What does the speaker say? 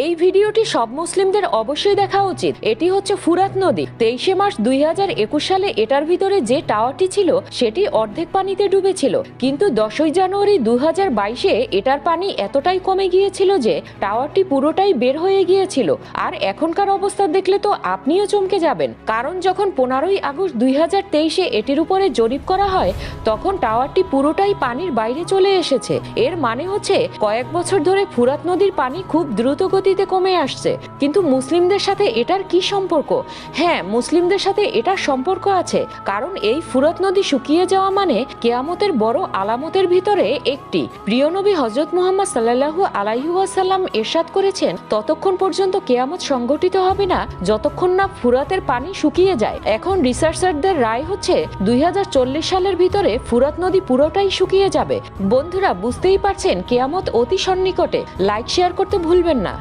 এই ভিডিওটি সব মুসলিমদের অবশ্যই দেখা উচিত। এটি হচ্ছে ফুরাত নদী। 23 মার্চ 2021 সালে এটার ভিতরে যে টাওয়ারটি ছিল সেটি অর্ধেক পানিতে ডুবেছিল, কিন্তু 10 জানুয়ারি 2022-এ এটার পানি এতটাই কমে গিয়েছিল যে টাওয়ারটি পুরোটাই বের হয়ে গিয়েছিল। আর এখনকার অবস্থা দেখলে তো আপনিও চমকে যাবেন, কারণ যখন 15 আগস্ট 2023-এ এটির উপরে জরিপ করা হয় তখন টাওয়ারটি পুরোটাই পানির বাইরে চলে এসেছে। এর মানে হচ্ছে কয়েক বছর ধরে ফুরাত নদীর পানি খুব দ্রুত গতিতে কমে আসছে। কিন্তু মুসলিমদের সাথে এটার কি সম্পর্ক? হ্যাঁ, মুসলিমদের সাথে এটার সম্পর্ক আছে, কারণ এই ফুরাত নদী শুকিয়ে যাওয়া মানে কিয়ামতের বড় আলামতের ভিতরে একটি। প্রিয় নবী হযরত মুহাম্মদ সাল্লাল্লাহু আলাইহি ওয়াসাল্লাম ইরশাদ করেছেন, ততক্ষণ পর্যন্ত কিয়ামত সংঘটিত হবে না যতক্ষণ না ফুরাতের পানি শুকিয়ে যায়। এখন রিসার্চারদের রায় হচ্ছে 2040 সালের ভিতরে ফুরাত নদী পুরোটাই শুকিয়ে যাবে। বন্ধুরা, বুঝতেই পারছেন কিয়ামত অতি সন্নিকটে। লাইক শেয়ার করতে ভুলবেন না।